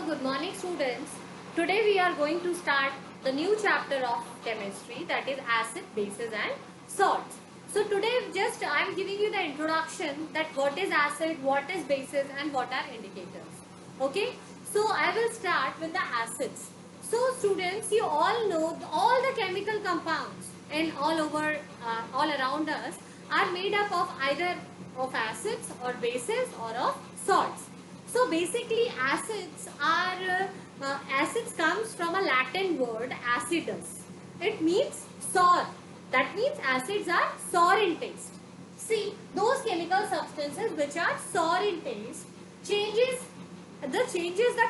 good morning students. Today we are going to start the new chapter of chemistry, that is acid, bases and salts. So today just I am giving you the introduction that what is acid, what is bases and what are indicators. Okay. So I will start with the acids. So students, you all know all the chemical compounds and all around us are made up of either of acids or bases or of salts. So basically acids comes from a Latin word acidus. It means sour. That means acids are sour in taste. See, those chemical substances which are sour in taste changes the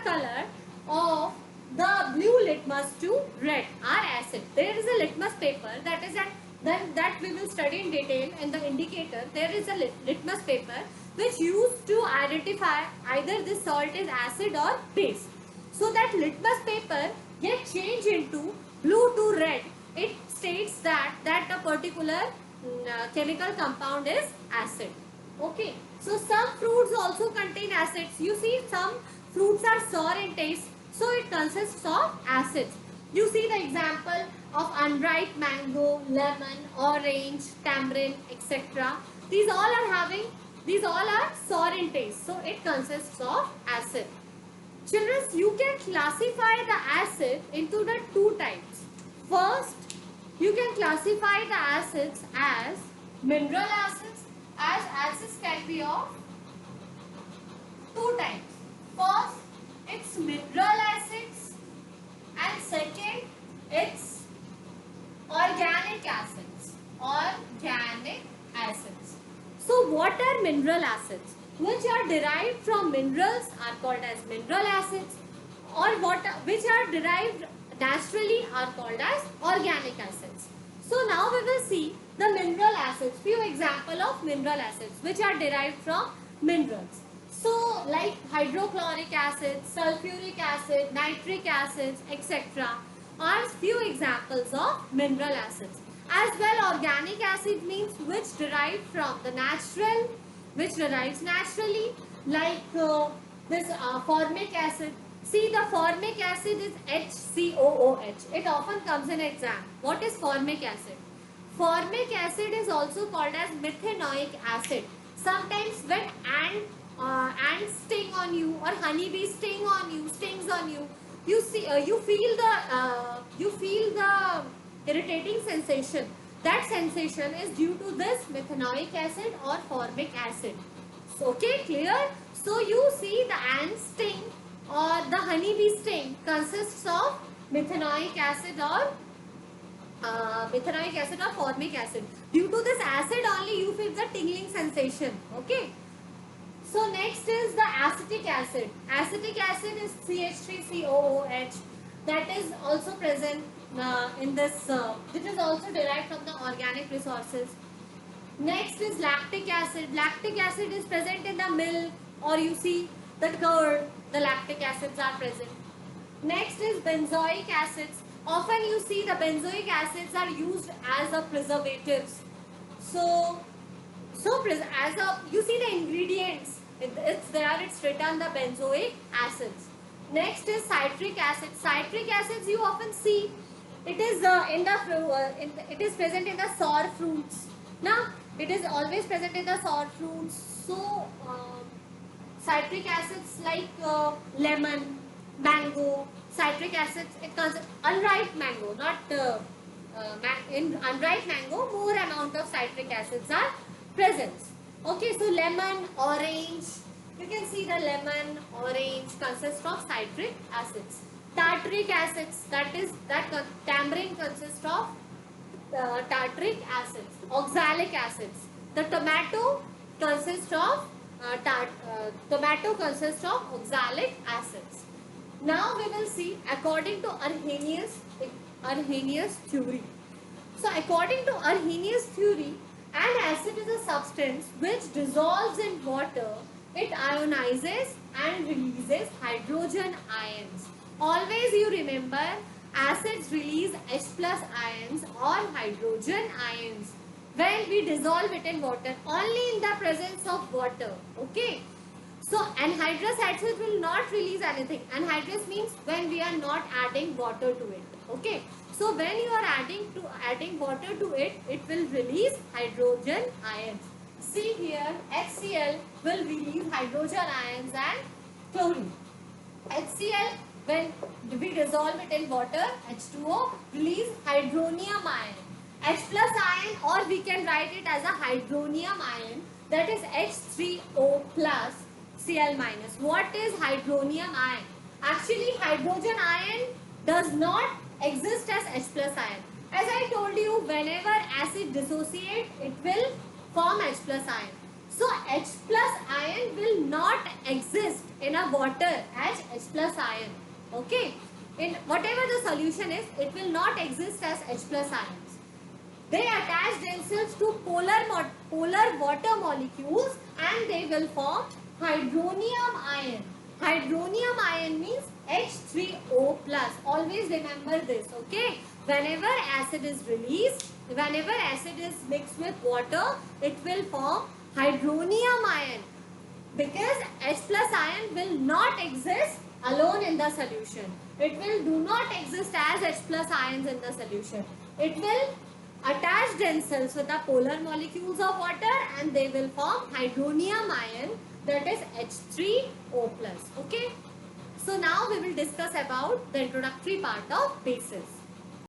color of the blue litmus to red are acid. There is a litmus paper that we will study in detail, and the indicator, there is a litmus paper which used to identify either this salt is acid or base. So that litmus paper get changed into blue to red. It states that a particular chemical compound is acid. Okay. So some fruits also contain acids. You see, some fruits are sour in taste, so it consists of acids. You see the example of unripe mango, lemon, orange, tamarind, etc. These all are sour in taste, so it consists of acid. Children, you can classify the acid into the two types. First, you can classify the acids as mineral acids, as acids can be of two types. First, it's mineral acids, and second, it's organic acids. Organic acids. So what are mineral acids? Which are derived from minerals are called as mineral acids, or which are derived naturally are called as organic acids. So now we will see the mineral acids, few example of mineral acids which are derived from minerals. So like hydrochloric acid, sulfuric acid, nitric acids, etc. are few examples of mineral acids. As well, organic acid means which derives naturally, like this formic acid. See, the formic acid is HCOOH. It often comes in exam. What is formic acid? Formic acid is also called as methanoic acid. Sometimes when ants sting on you or honeybee stings on you, you feel the irritating sensation. That sensation is due to this methanoic acid or formic acid. So, okay, clear? So you see the ant sting or the honeybee sting consists of methanoic acid or formic acid. Due to this acid only you feel the tingling sensation. Okay. So next is the acetic acid. Acetic acid is CH3COOH. That is also present in this. This is also derived from the organic resources. Next is lactic acid. Lactic acid is present in the milk, or you see the curd. The lactic acids are present. Next is benzoic acids. Often you see the benzoic acids are used as a preservatives. You see the ingredients. It's there. It's written the benzoic acids. Next is citric acid. Citric acids you often see. It is it is present in the sour fruits. Now it is always present in the sour fruits. So citric acids like lemon, mango. Citric acids, it comes unripe mango, not in unripe mango. More amount of citric acids are present. Okay, so lemon, orange. You can see the lemon, orange consists of citric acids. Tartaric acids, tamarind consists of tartaric acids. Oxalic acids. The tomato consists of oxalic acids. Now we will see according to Arrhenius theory. So according to Arrhenius theory, an acid is a substance which dissolves in water. It ionizes and releases hydrogen ions. Always you remember, acids release H plus ions or hydrogen ions when we dissolve it in water, only in the presence of water. Okay. So anhydrous acid will not release anything. Anhydrous means when we are not adding water to it. Okay. So when you are adding water to it, it will release hydrogen ions. See here, HCl will release hydrogen ions and chlorine. HCl, when we dissolve it in water, H2O, release hydronium ion. H plus ion, or we can write it as a hydronium ion, that is H3O plus Cl minus. What is hydronium ion? Actually, hydrogen ion does not exist as H plus ion. As I told you, whenever acid dissociate, it will form H plus ion. So H plus ion will not exist in a water as H plus ion. Okay. In whatever the solution is, it will not exist as H plus ions. They attach themselves to polar water molecules and they will form hydronium ion. Hydronium ion means H3O plus. Always remember this, okay? Whenever acid is released, whenever acid is mixed with water, it will form hydronium ion, because H plus ion will not exist alone in the solution. It will do not exist as H plus ions in the solution. It will attach themselves with the polar molecules of water and they will form hydronium ion, that is H3O plus. Okay. So now we will discuss about the introductory part of bases.